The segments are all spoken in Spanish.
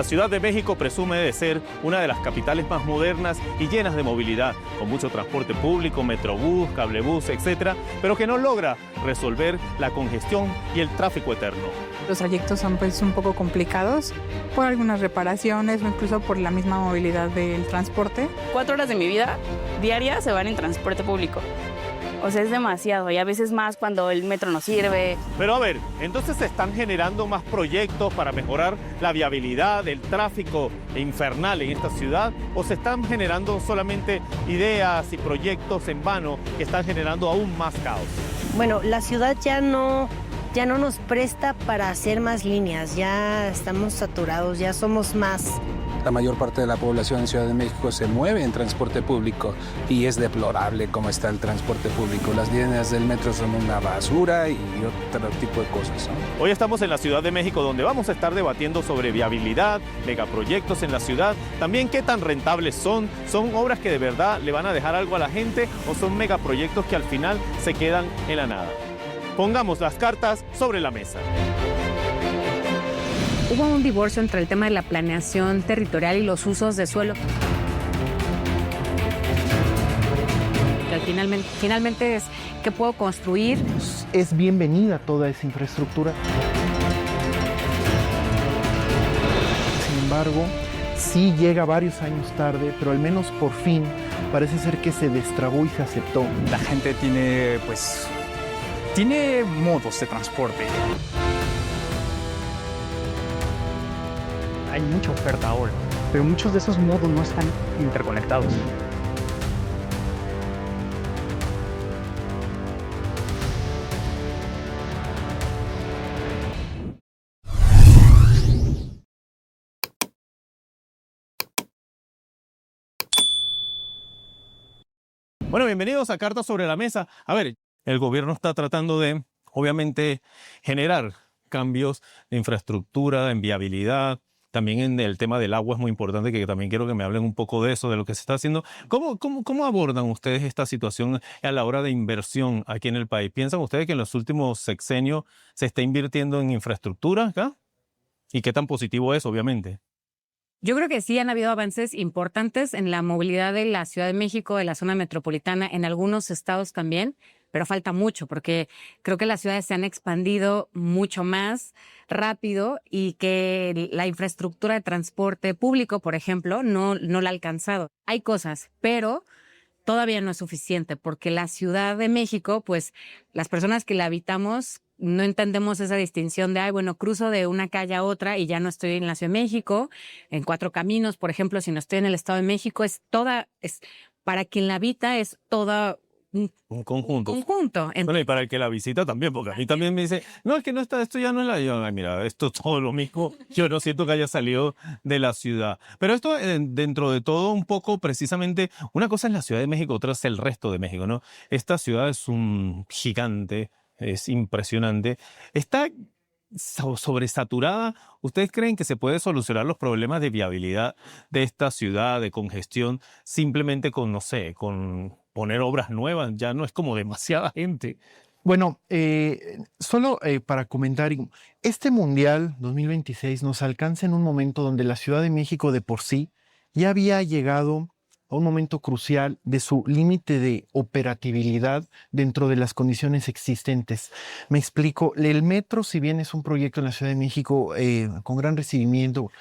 La Ciudad de México presume de ser una de las capitales más modernas y llenas de movilidad, con mucho transporte público, metrobús, cablebús, etcétera, pero que no logra resolver la congestión y el tráfico eterno. Los trayectos son pues un poco complicados por algunas reparaciones o incluso por la misma movilidad del transporte. 4 horas de mi vida diaria se van en transporte público. O sea, es demasiado y a veces más cuando el metro no sirve. Pero a ver, entonces se están generando más proyectos para mejorar la viabilidad, el tráfico infernal en esta ciudad, o se están generando solamente ideas y proyectos en vano que están generando aún más caos. Bueno, la ciudad ya no nos presta para hacer más líneas, ya estamos saturados, ya somos más. La mayor parte de la población en Ciudad de México se mueve en transporte público y es deplorable cómo está el transporte público. Las líneas del metro son una basura y otro tipo de cosas, ¿no? Hoy estamos en la Ciudad de México, donde vamos a estar debatiendo sobre viabilidad, megaproyectos en la ciudad, también qué tan rentables son obras que de verdad le van a dejar algo a la gente o son megaproyectos que al final se quedan en la nada. Pongamos las cartas sobre la mesa. Hubo un divorcio entre el tema de la planeación territorial y los usos de suelo. Finalmente es qué puedo construir. Es bienvenida toda esa infraestructura. Sin embargo, sí llega varios años tarde, pero al menos por fin parece ser que se destrabó y se aceptó. La gente tiene modos de transporte. Hay mucha oferta ahora, pero muchos de esos modos no están interconectados. Bueno, bienvenidos a Cartas sobre la Mesa. A ver, el gobierno está tratando de, obviamente, generar cambios de infraestructura, en viabilidad. También en el tema del agua es muy importante, que también quiero que me hablen un poco de eso, de lo que se está haciendo. ¿Cómo abordan ustedes esta situación a la hora de inversión aquí en el país? ¿Piensan ustedes que en los últimos sexenios se está invirtiendo en infraestructura acá? ¿Y qué tan positivo es, obviamente? Yo creo que sí han habido avances importantes en la movilidad de la Ciudad de México, de la zona metropolitana, en algunos estados también, pero falta mucho porque creo que las ciudades se han expandido mucho más rápido y que la infraestructura de transporte público, por ejemplo, no la ha alcanzado. Hay cosas, pero todavía no es suficiente porque la Ciudad de México, pues las personas que la habitamos no entendemos esa distinción de, cruzo de una calle a otra y ya no estoy en la Ciudad de México, en Cuatro Caminos, por ejemplo, si no estoy en el Estado de México, para quien la habita es toda un conjunto. Conjunto. Bueno, y para el que la visita también, porque a mí también me dice, no, es que no está, esto ya no es la... Yo, ay, mira, esto es todo lo mismo, yo no siento que haya salido de la ciudad. Pero esto, dentro de todo, un poco, precisamente, una cosa es la Ciudad de México, otra es el resto de México, ¿no? Esta ciudad es un gigante, es impresionante. Está sobresaturada. ¿Ustedes creen que se puede solucionar los problemas de viabilidad de esta ciudad, de congestión, simplemente con, no sé, con poner obras nuevas? Ya no es como demasiada gente. Bueno, solo para comentar, este Mundial 2026 nos alcanza en un momento donde la Ciudad de México de por sí ya había llegado a un momento crucial de su límite de operatividad dentro de las condiciones existentes. Me explico, el metro, si bien es un proyecto en la Ciudad de México con gran recibimiento,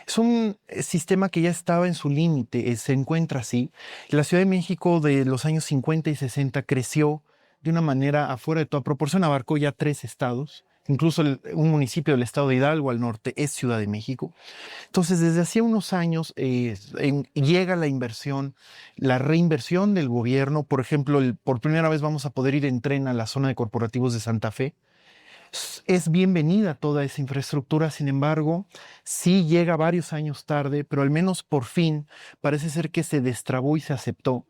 es un sistema que ya estaba en su límite, se encuentra así. La Ciudad de México de los años 50 y 60 creció de una manera afuera de toda proporción, abarcó ya 3 estados. Incluso un municipio del estado de Hidalgo al norte es Ciudad de México. Entonces, desde hacía unos años llega la inversión, la reinversión del gobierno. Por ejemplo, por primera vez vamos a poder ir en tren a la zona de corporativos de Santa Fe. Es bienvenida toda esa infraestructura, sin embargo, sí llega varios años tarde, pero al menos por fin parece ser que se destrabó y se aceptó.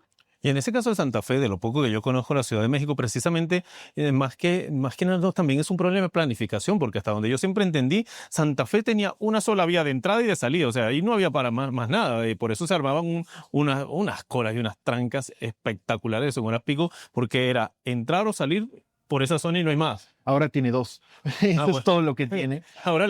Y en ese caso de Santa Fe, de lo poco que yo conozco la Ciudad de México, precisamente, más que nada también es un problema de planificación, porque hasta donde yo siempre entendí, Santa Fe tenía una sola vía de entrada y de salida, o sea, ahí no había para más nada, y por eso se armaban unas colas y unas trancas espectaculares en horas pico, porque era entrar o salir por esa zona y no hay más. Ahora tiene 2. Eso bueno. es todo lo que tiene. Ahora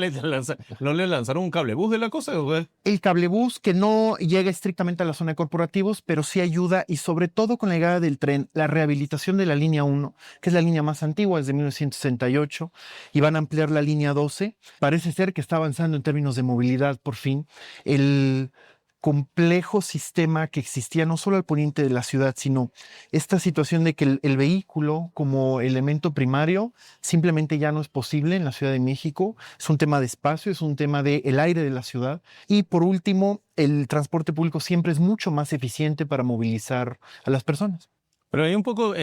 ¿no le lanzaron un cablebús de la cosa? ¿O qué? El cablebús que no llega estrictamente a la zona de corporativos, pero sí ayuda, y sobre todo con la llegada del tren, la rehabilitación de la línea 1, que es la línea más antigua, es de 1968, y van a ampliar la línea 12. Parece ser que está avanzando en términos de movilidad por fin. El complejo sistema que existía no solo al poniente de la ciudad, sino esta situación de que el vehículo como elemento primario simplemente ya no es posible en la Ciudad de México. Es un tema de espacio, es un tema del aire de la ciudad. Y por último, el transporte público siempre es mucho más eficiente para movilizar a las personas. Pero hay un poco,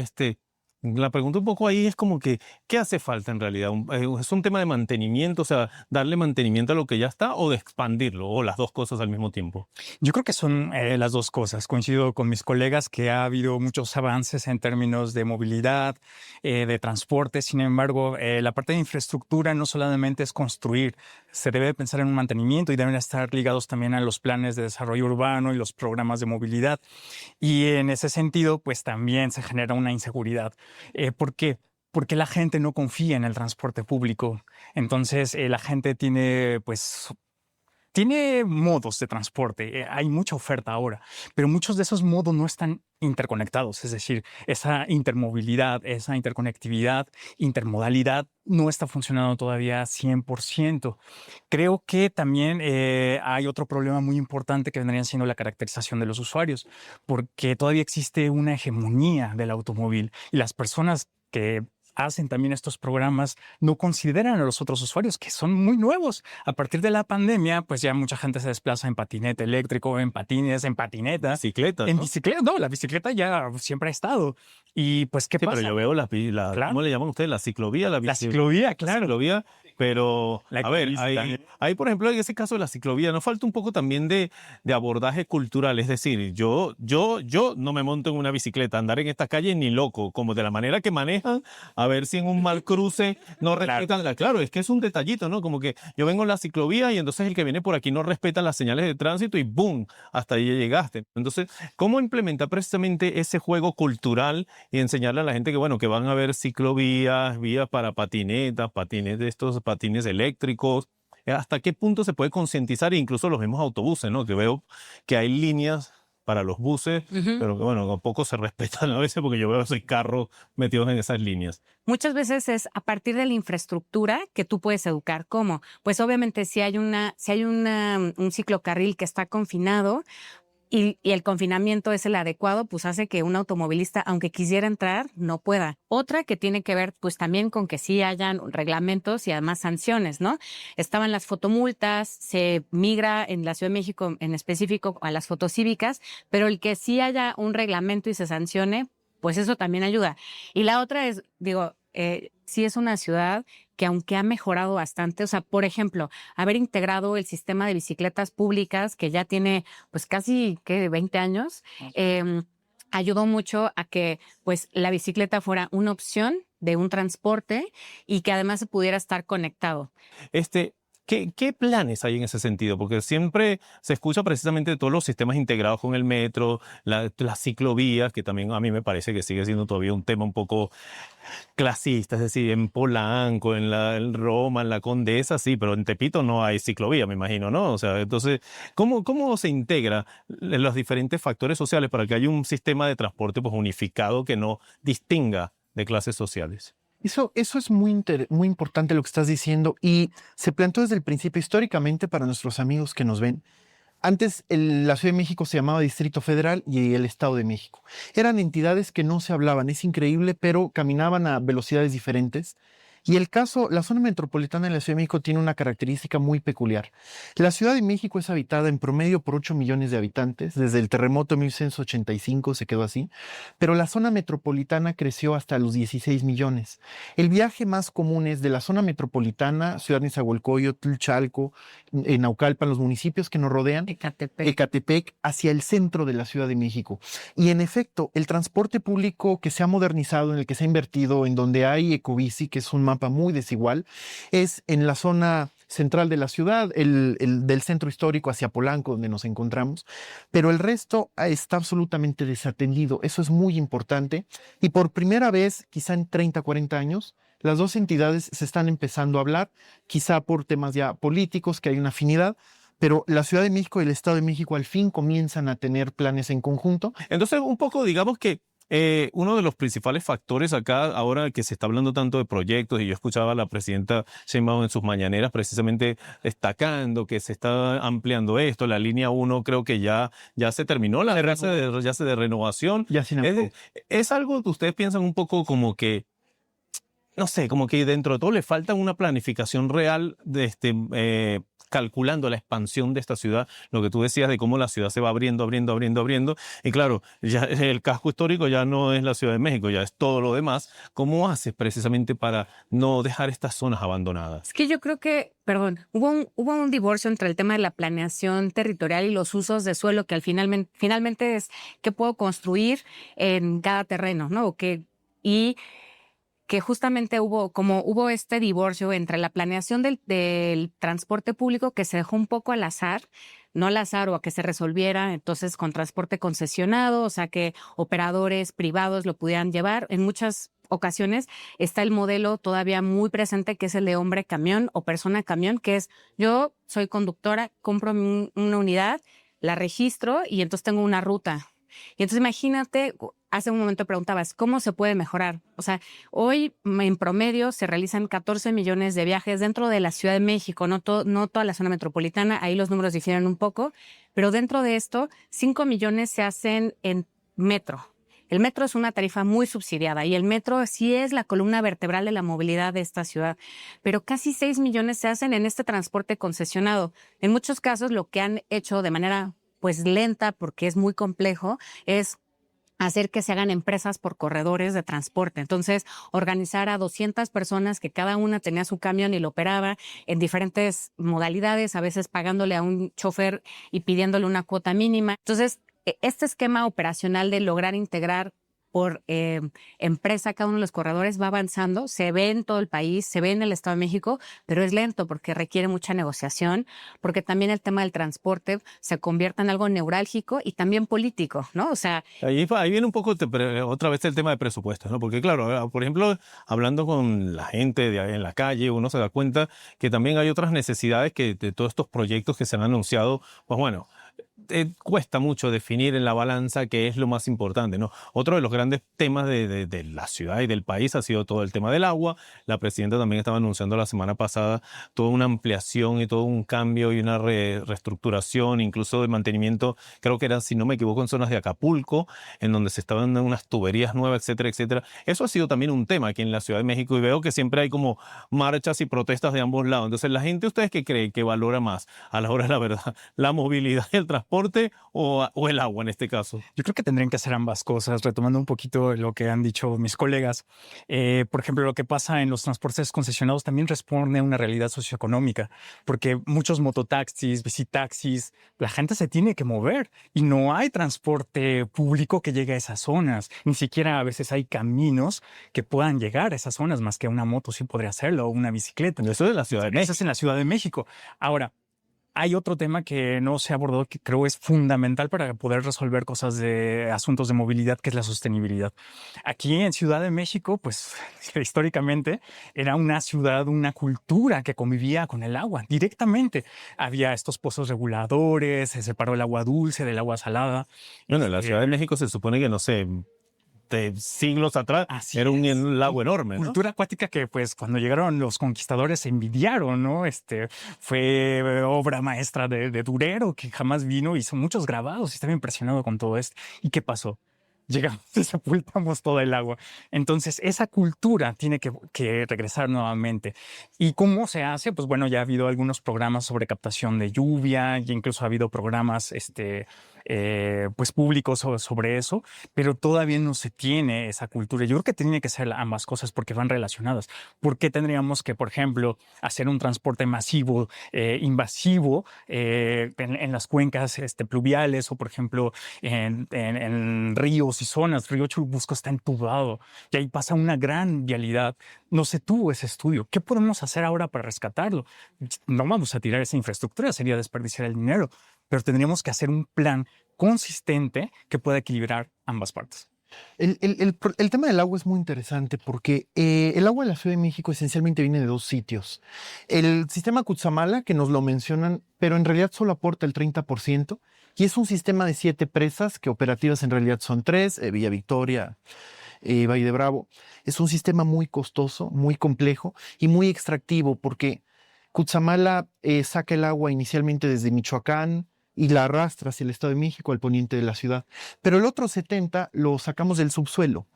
la pregunta un poco ahí es como que, ¿qué hace falta en realidad? ¿Es un tema de mantenimiento, o sea, darle mantenimiento a lo que ya está o de expandirlo, o las dos cosas al mismo tiempo? Yo creo que son las dos cosas. Coincido con mis colegas que ha habido muchos avances en términos de movilidad, de transporte. Sin embargo, la parte de infraestructura no solamente es construir, se debe pensar en un mantenimiento y deben estar ligados también a los planes de desarrollo urbano y los programas de movilidad. Y en ese sentido, pues también se genera una inseguridad. ¿Por qué? Porque la gente no confía en el transporte público. Entonces, la gente tiene modos de transporte, hay mucha oferta ahora, pero muchos de esos modos no están interconectados, es decir, esa intermovilidad, esa interconectividad, intermodalidad no está funcionando todavía 100%. Creo que también hay otro problema muy importante que vendría siendo la caracterización de los usuarios, porque todavía existe una hegemonía del automóvil y las personas que hacen también estos programas no consideran a los otros usuarios que son muy nuevos. A partir de la pandemia, pues ya mucha gente se desplaza en patinete eléctrico, en patines, en patineta. Bicicleta, En ¿no? bicicleta, no, la bicicleta ya siempre ha estado. Y pues, ¿qué Sí, pasa? pero yo veo Claro. ¿cómo le llaman ustedes? La ciclovía, La ciclovía, claro. ciclovía, pero La a ver, activista también. hay, por ejemplo, en ese caso de la ciclovía, nos falta un poco también de abordaje cultural, es decir, yo no me monto en una bicicleta, andar en esta calle ni loco, como de la manera que manejan, a ver si en un mal cruce no respetan, claro, es que es un detallito, ¿no? Como que yo vengo en la ciclovía y entonces el que viene por aquí no respeta las señales de tránsito y ¡boom! Hasta ahí ya llegaste. Entonces, ¿cómo implementar precisamente ese juego cultural y enseñarle a la gente que, bueno, que van a haber ciclovías, vías para patinetas, patines eléctricos? ¿Hasta qué punto se puede concientizar? Incluso los mismos autobuses, ¿no? Que veo que hay líneas para los buses, pero que, bueno, poco se respetan a veces porque yo veo esos carros metidos en esas líneas. Muchas veces es a partir de la infraestructura que tú puedes educar. ¿Cómo? Pues obviamente si hay un ciclocarril que está confinado, y el confinamiento es el adecuado, pues hace que un automovilista, aunque quisiera entrar, no pueda. Otra que tiene que ver pues también con que sí hayan reglamentos y además sanciones, ¿no? Estaban las fotomultas, se migra en la Ciudad de México en específico a las fotocívicas, pero el que sí haya un reglamento y se sancione, pues eso también ayuda. Y la otra es, sí es una ciudad que aunque ha mejorado bastante, o sea, por ejemplo, haber integrado el sistema de bicicletas públicas que ya tiene pues casi 20 años, ayudó mucho a que pues la bicicleta fuera una opción de un transporte y que además se pudiera estar conectado. ¿Qué planes hay en ese sentido? Porque siempre se escucha precisamente de todos los sistemas integrados con el metro, las ciclovías, que también a mí me parece que sigue siendo todavía un tema un poco clasista, es decir, en Polanco, en Roma, en la Condesa, sí, pero en Tepito no hay ciclovía, me imagino, ¿no? O sea, entonces, ¿cómo se integra los diferentes factores sociales para que haya un sistema de transporte pues, unificado que no distinga de clases sociales? Eso es muy importante lo que estás diciendo, y se planteó desde el principio históricamente para nuestros amigos que nos ven. Antes la Ciudad de México se llamaba Distrito Federal y el Estado de México. Eran entidades que no se hablaban, es increíble, pero caminaban a velocidades diferentes. Y la zona metropolitana de la Ciudad de México tiene una característica muy peculiar. La Ciudad de México es habitada en promedio por 8 millones de habitantes. Desde el terremoto de 1985 se quedó así. Pero la zona metropolitana creció hasta los 16 millones. El viaje más común es de la zona metropolitana, Ciudad de Nezahualcóyotl, Chalco, Naucalpan, los municipios que nos rodean, Ecatepec, hacia el centro de la Ciudad de México. Y en efecto, el transporte público que se ha modernizado, en el que se ha invertido, en donde hay Ecobici, que es un mapa muy desigual, es en la zona central de la ciudad, el del centro histórico hacia Polanco, donde nos encontramos, pero el resto está absolutamente desatendido. Eso es muy importante y por primera vez, quizá en 30, 40 años, las dos entidades se están empezando a hablar, quizá por temas ya políticos, que hay una afinidad, pero la Ciudad de México y el Estado de México al fin comienzan a tener planes en conjunto. Entonces, un poco, digamos que uno de los principales factores acá, ahora que se está hablando tanto de proyectos, y yo escuchaba a la presidenta Sheinbaum en sus mañaneras precisamente destacando que se está ampliando esto, la línea 1 creo que ya se terminó la fase de renovación. Ya sin embargo. Es algo que ustedes piensan un poco como que, no sé, como que dentro de todo le falta una planificación real de calculando la expansión de esta ciudad, lo que tú decías de cómo la ciudad se va abriendo. Y claro, ya el casco histórico ya no es la Ciudad de México, ya es todo lo demás. ¿Cómo haces precisamente para no dejar estas zonas abandonadas? Es que yo creo que, perdón, hubo un divorcio entre el tema de la planeación territorial y los usos de suelo, que finalmente es qué puedo construir en cada terreno, ¿no? Y que justamente hubo este divorcio entre la planeación del transporte público, que se dejó un poco al azar, no al azar o a que se resolviera entonces con transporte concesionado, o sea que operadores privados lo pudieran llevar. En muchas ocasiones está el modelo todavía muy presente, que es el de hombre camión o persona camión, que es: yo soy conductora, compro una unidad, la registro y entonces tengo una ruta. Y entonces imagínate, hace un momento preguntabas, ¿cómo se puede mejorar? O sea, hoy en promedio se realizan 14 millones de viajes dentro de la Ciudad de México, no toda la zona metropolitana, ahí los números difieren un poco, pero dentro de esto, 5 millones se hacen en metro. El metro es una tarifa muy subsidiada y el metro sí es la columna vertebral de la movilidad de esta ciudad, pero casi 6 millones se hacen en este transporte concesionado. En muchos casos lo que han hecho de manera pues lenta, porque es muy complejo, es hacer que se hagan empresas por corredores de transporte. Entonces, organizar a 200 personas que cada una tenía su camión y lo operaba en diferentes modalidades, a veces pagándole a un chofer y pidiéndole una cuota mínima. Entonces, este esquema operacional de lograr integrar por empresa cada uno de los corredores va avanzando, se ve en todo el país, se ve en el Estado de México, pero es lento porque requiere mucha negociación, porque también el tema del transporte se convierte en algo neurálgico y también político, ¿no? O sea, Ahí viene un poco otra vez el tema de presupuestos, ¿no? Porque claro, por ejemplo, hablando con la gente en la calle, uno se da cuenta que también hay otras necesidades que de todos estos proyectos que se han anunciado, pues bueno, cuesta mucho definir en la balanza qué es lo más importante, ¿no? Otro de los grandes temas de la ciudad y del país ha sido todo el tema del agua. La presidenta también estaba anunciando la semana pasada toda una ampliación y todo un cambio y una reestructuración, incluso de mantenimiento, creo que era, si no me equivoco, en zonas de Acapulco, en donde se estaban dando unas tuberías nuevas, etcétera, etcétera. Eso ha sido también un tema aquí en la Ciudad de México y veo que siempre hay como marchas y protestas de ambos lados. Entonces, la gente, ¿ustedes qué creen que valora más a la hora de la verdad? ¿La movilidad y el transporte o el agua en este caso? Yo creo que tendrían que hacer ambas cosas, retomando un poquito lo que han dicho mis colegas. Por ejemplo, lo que pasa en los transportes concesionados también responde a una realidad socioeconómica, porque muchos mototaxis, bicitaxis, la gente se tiene que mover y no hay transporte público que llegue a esas zonas. Ni siquiera a veces hay caminos que puedan llegar a esas zonas, más que una moto sí podría hacerlo, o una bicicleta. Eso es la Ciudad de México. Eso es en la Ciudad de México. Ahora, hay otro tema que no se abordó, que creo es fundamental para poder resolver cosas de asuntos de movilidad, que es la sostenibilidad. Aquí en Ciudad de México, pues históricamente era una ciudad, una cultura que convivía con el agua directamente. Había estos pozos reguladores, se separó el agua dulce del agua salada. Bueno, en la Ciudad de México se supone que, no sé, de siglos atrás era un lago enorme, ¿no? Cultura acuática que, pues, cuando llegaron los conquistadores se envidiaron, ¿no? Fue obra maestra de Durero, que jamás vino, hizo muchos grabados y estaba impresionado con todo esto. ¿Y qué pasó? Llegamos y sepultamos toda el agua. Entonces, esa cultura tiene que regresar nuevamente. ¿Y cómo se hace? Pues bueno, ya ha habido algunos programas sobre captación de lluvia, y incluso ha habido programas pues públicos sobre eso, pero todavía no se tiene esa cultura. Yo creo que tiene que ser ambas cosas porque van relacionadas. ¿Por qué tendríamos que, por ejemplo, hacer un transporte masivo, invasivo en las cuencas pluviales o, por ejemplo, en ríos y zonas? Río Churubusco está entubado y ahí pasa una gran vialidad. No se tuvo ese estudio. ¿Qué podemos hacer ahora para rescatarlo? No vamos a tirar esa infraestructura, sería desperdiciar el dinero, pero tendríamos que hacer un plan consistente que pueda equilibrar ambas partes. El tema del agua es muy interesante porque el agua de la Ciudad de México esencialmente viene de dos sitios. El sistema Cutzamala, que nos lo mencionan, pero en realidad solo aporta el 30%, y es un sistema de 7 presas, que operativas en realidad son 3, Villa Victoria, Valle de Bravo. Es un sistema muy costoso, muy complejo y muy extractivo porque Cutzamala saca el agua inicialmente desde Michoacán y la arrastra hacia el Estado de México, al poniente de la ciudad. Pero el otro 70 lo sacamos del subsuelo.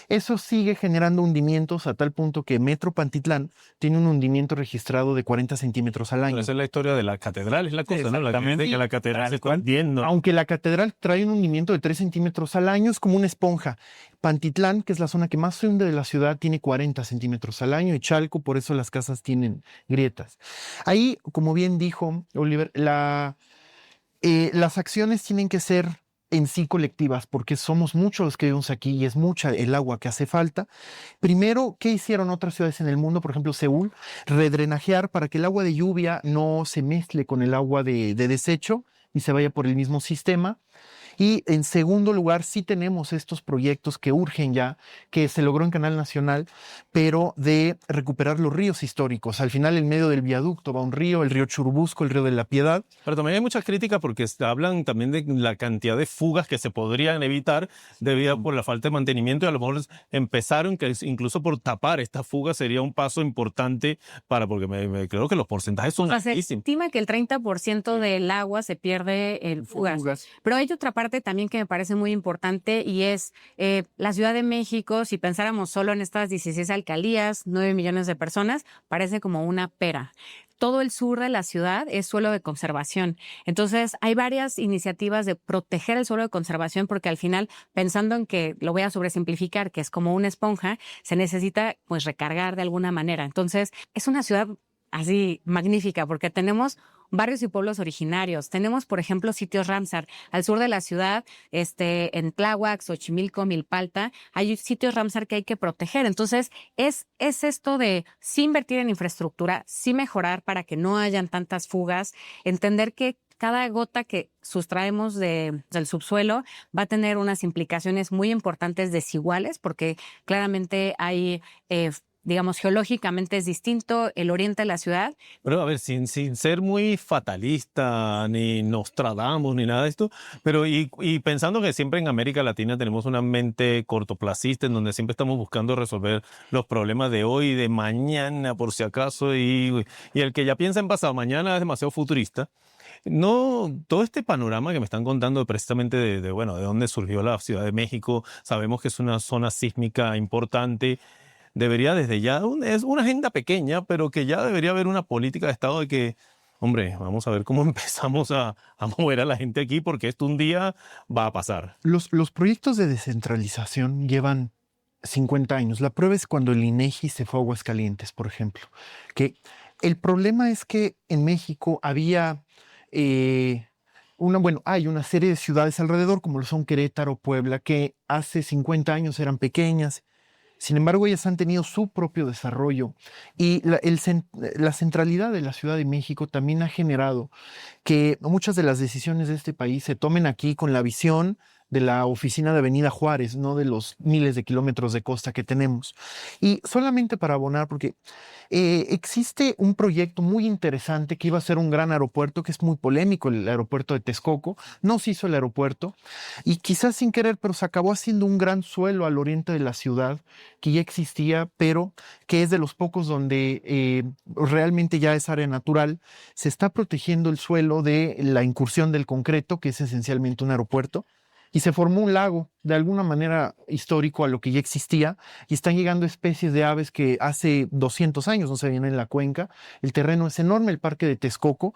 Eso sigue generando hundimientos a tal punto que Metro Pantitlán tiene un hundimiento registrado de 40 centímetros al año. Pero esa es la historia de la catedral, es la cosa, ¿no? Que la catedral se está hundiendo. Aunque la catedral trae un hundimiento de 3 centímetros al año, es como una esponja. Pantitlán, que es la zona que más se hunde de la ciudad, tiene 40 centímetros al año, y Chalco, por eso las casas tienen grietas. Ahí, como bien dijo Oliver, las acciones tienen que ser en sí colectivas, porque somos muchos los que vivimos aquí y es mucha el agua que hace falta. Primero, ¿qué hicieron otras ciudades en el mundo? Por ejemplo, Seúl, redrenajear para que el agua de lluvia no se mezcle con el agua de desecho y se vaya por el mismo sistema. Y en segundo lugar, sí tenemos estos proyectos que urgen ya, que se logró en Canal Nacional, pero de recuperar los ríos históricos. Al final, en medio del viaducto va un río, el río Churubusco, el río de la Piedad. Pero también hay muchas críticas porque hablan también de la cantidad de fugas que se podrían evitar debido por la falta de mantenimiento, y a lo mejor empezaron que incluso por tapar estas fugas sería un paso importante porque creo que los porcentajes son altísimos. Se estima que el 30% del agua se pierde en fugas. Pero hay otra parte también que me parece muy importante, y es la Ciudad de México. Si pensáramos solo en estas 16 alcaldías, 9 millones de personas, parece como una pera. Todo el sur de la ciudad es suelo de conservación. Entonces, hay varias iniciativas de proteger el suelo de conservación porque al final, pensando en que, lo voy a sobresimplificar, que es como una esponja, se necesita pues recargar de alguna manera. Entonces, es una ciudad así magnífica porque tenemos barrios y pueblos originarios. Tenemos, por ejemplo, sitios Ramsar. Al sur de la ciudad, en Tláhuac, Xochimilco, Milpalta, hay sitios Ramsar que hay que proteger. Entonces, es esto de sí invertir en infraestructura, sí mejorar para que no hayan tantas fugas, entender que cada gota que sustraemos del subsuelo va a tener unas implicaciones muy importantes desiguales, porque claramente hay digamos, geológicamente es distinto el oriente de la ciudad. Pero a ver, sin ser muy fatalista, ni Nostradamus, ni nada de esto, pero y pensando que siempre en América Latina tenemos una mente cortoplacista en donde siempre estamos buscando resolver los problemas de hoy y de mañana, por si acaso, y el que ya piensa en pasado mañana es demasiado futurista. No, todo este panorama que me están contando precisamente de dónde surgió la Ciudad de México, sabemos que es una zona sísmica importante. Debería desde ya, es una agenda pequeña, pero que ya debería haber una política de Estado de que, hombre, vamos a ver cómo empezamos a mover a la gente aquí, porque esto un día va a pasar. Los proyectos de descentralización llevan 50 años. La prueba es cuando el INEGI se fue a Aguascalientes, por ejemplo. Que el problema es que en México había hay una serie de ciudades alrededor, como lo son Querétaro, Puebla, que hace 50 años eran pequeñas. Sin embargo, ellas han tenido su propio desarrollo, y la centralidad de la Ciudad de México también ha generado que muchas de las decisiones de este país se tomen aquí con la visión de la oficina de Avenida Juárez, no de los miles de kilómetros de costa que tenemos. Y solamente para abonar, porque existe un proyecto muy interesante que iba a ser un gran aeropuerto, que es muy polémico, el aeropuerto de Texcoco. No se hizo el aeropuerto, y quizás sin querer, pero se acabó haciendo un gran suelo al oriente de la ciudad, que ya existía, pero que es de los pocos donde realmente ya es área natural. Se está protegiendo el suelo de la incursión del concreto, que es esencialmente un aeropuerto. y se formó un lago, de alguna manera histórico a lo que ya existía, y están llegando especies de aves que hace 200 años no se veían en la cuenca. El terreno es enorme, el Parque de Texcoco.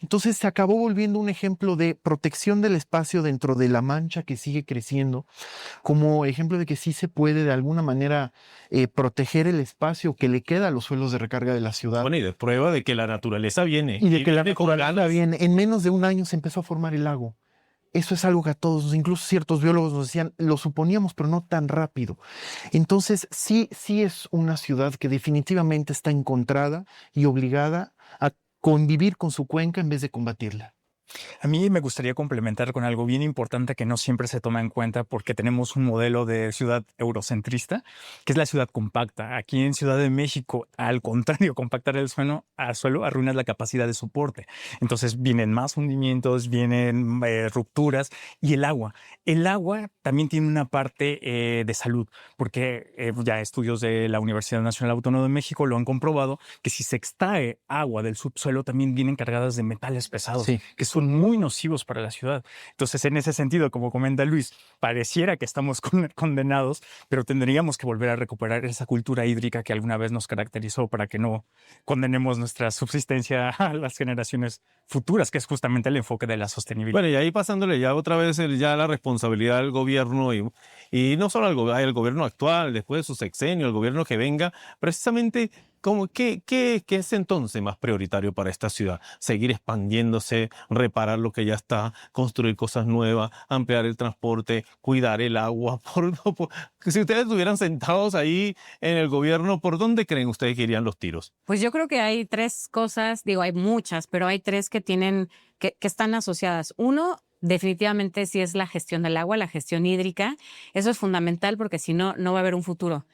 Entonces se acabó volviendo un ejemplo de protección del espacio dentro de la mancha que sigue creciendo, como ejemplo de que sí se puede de alguna manera proteger el espacio que le queda a los suelos de recarga de la ciudad. Bueno, y de prueba de que la naturaleza viene. Y de que la viene con naturaleza ganas. viene. En menos de un año se empezó a formar el lago. Eso es algo que a todos, incluso ciertos biólogos nos decían, lo suponíamos, pero no tan rápido. Entonces, sí es una ciudad que definitivamente está encontrada y obligada a convivir con su cuenca en vez de combatirla. A mí me gustaría complementar con algo bien importante que no siempre se toma en cuenta porque tenemos un modelo de ciudad eurocentrista, que es la ciudad compacta. Aquí en Ciudad de México, al contrario, compactar el suelo arruina la capacidad de soporte. Entonces vienen más hundimientos, vienen rupturas y el agua. El agua también tiene una parte de salud, porque ya estudios de la Universidad Nacional Autónoma de México lo han comprobado, que si se extrae agua del subsuelo también vienen cargadas de metales pesados, Sí. que son muy nocivos para la ciudad. Entonces, en ese sentido, como comenta Luis, pareciera que estamos condenados, pero tendríamos que volver a recuperar esa cultura hídrica que alguna vez nos caracterizó para que no condenemos nuestra subsistencia a las generaciones futuras, que es justamente el enfoque de la sostenibilidad. Bueno, y ahí pasándole ya otra vez ya la responsabilidad al gobierno y no solo al gobierno actual, después de su sexenio, el gobierno que venga, precisamente ¿qué es entonces más prioritario para esta ciudad? Seguir expandiéndose, reparar lo que ya está, construir cosas nuevas, ampliar el transporte, cuidar el agua. Si ustedes estuvieran sentados ahí en el gobierno, ¿por dónde creen ustedes que irían los tiros? Pues yo creo que hay tres cosas, digo, hay muchas, pero hay tres que están asociadas. Uno, definitivamente sí es la gestión del agua, la gestión hídrica. Eso es fundamental porque si no, no va a haber un futuro.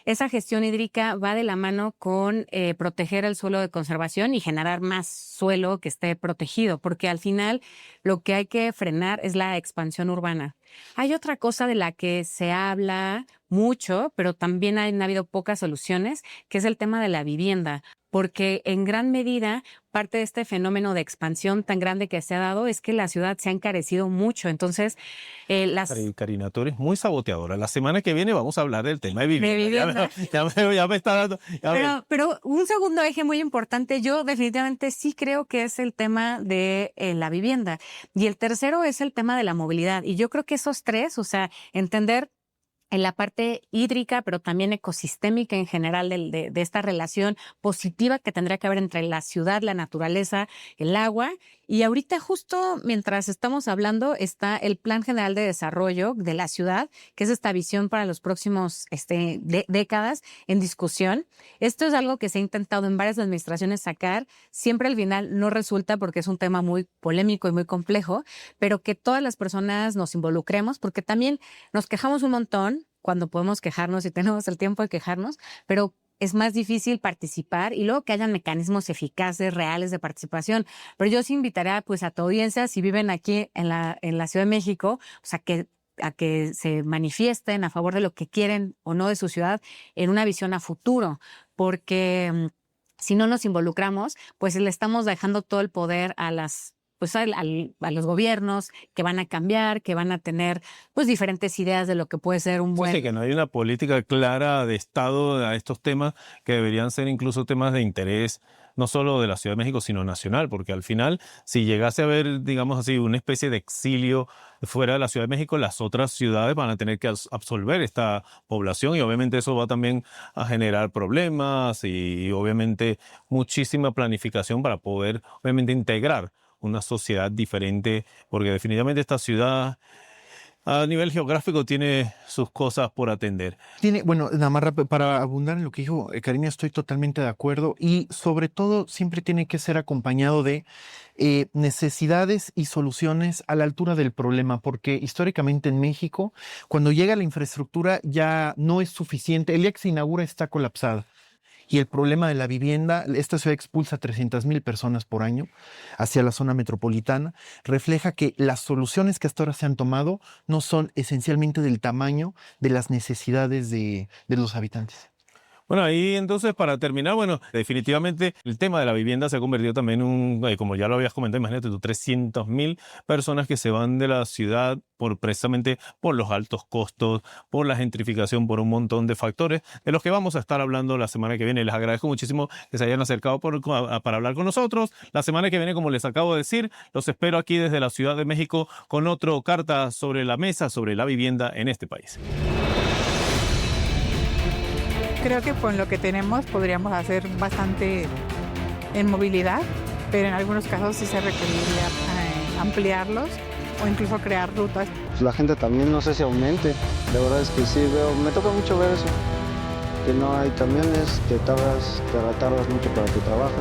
Esa gestión hídrica va de la mano con proteger el suelo de conservación y generar más suelo que esté protegido, porque al final lo que hay que frenar es la expansión urbana. Hay otra cosa de la que se habla mucho, pero también han habido pocas soluciones, que es el tema de la vivienda. Porque en gran medida parte de este fenómeno de expansión tan grande que se ha dado es que la ciudad se ha encarecido mucho. Entonces, Karina, tú eres muy saboteadora. La semana que viene vamos a hablar del tema de vivienda. De vivienda. Ya me está dando... Pero un segundo eje muy importante, yo definitivamente sí creo que es el tema de la vivienda. Y el tercero es el tema de la movilidad. Y yo creo que esos tres, o sea, entender en la parte hídrica, pero también ecosistémica en general de esta relación positiva que tendría que haber entre la ciudad, la naturaleza, el agua. Y ahorita justo mientras estamos hablando está el Plan General de Desarrollo de la ciudad, que es esta visión para los próximos décadas en discusión. Esto es algo que se ha intentado en varias administraciones sacar. Siempre al final no resulta porque es un tema muy polémico y muy complejo, pero que todas las personas nos involucremos porque también nos quejamos un montón cuando podemos quejarnos y tenemos el tiempo de quejarnos, pero es más difícil participar y luego que hayan mecanismos eficaces, reales de participación. Pero yo sí invitaría pues a tu audiencia, si viven aquí en la Ciudad de México, pues a que se manifiesten a favor de lo que quieren o no de su ciudad en una visión a futuro, porque si no nos involucramos, pues le estamos dejando todo el poder a los gobiernos que van a cambiar, que van a tener pues diferentes ideas de lo que puede ser un buen... Sí, que no hay una política clara de Estado a estos temas que deberían ser incluso temas de interés, no solo de la Ciudad de México, sino nacional, porque al final, si llegase a haber, digamos así, una especie de exilio fuera de la Ciudad de México, las otras ciudades van a tener que absorber esta población y obviamente eso va también a generar problemas y obviamente muchísima planificación para poder, obviamente, integrar una sociedad diferente, porque definitivamente esta ciudad a nivel geográfico tiene sus cosas por atender. Bueno, nada más para abundar en lo que dijo Karina, estoy totalmente de acuerdo y sobre todo siempre tiene que ser acompañado de necesidades y soluciones a la altura del problema, porque históricamente en México, cuando llega la infraestructura ya no es suficiente, el día que se inaugura está colapsada. Y el problema de la vivienda, esta ciudad expulsa 300,000 personas por año hacia la zona metropolitana, refleja que las soluciones que hasta ahora se han tomado no son esencialmente del tamaño de las necesidades de los habitantes. Bueno, Bueno, ahí entonces para terminar, bueno, definitivamente el tema de la vivienda se ha convertido también en como ya lo habías comentado, imagínate tú, 300.000 personas que se van de la ciudad precisamente por los altos costos, por la gentrificación, por un montón de factores de los que vamos a estar hablando la semana que viene. Les agradezco muchísimo que se hayan acercado para hablar con nosotros. La semana que viene, como les acabo de decir, los espero aquí desde la Ciudad de México con otro Carta sobre la Mesa sobre la vivienda en este país. Creo que con lo que tenemos podríamos hacer bastante en movilidad, pero en algunos casos sí se requeriría ampliarlos o incluso crear rutas. La gente también no sé si aumente, la verdad es que sí me toca mucho ver eso, que no hay camiones, que tardas mucho para tu trabajo.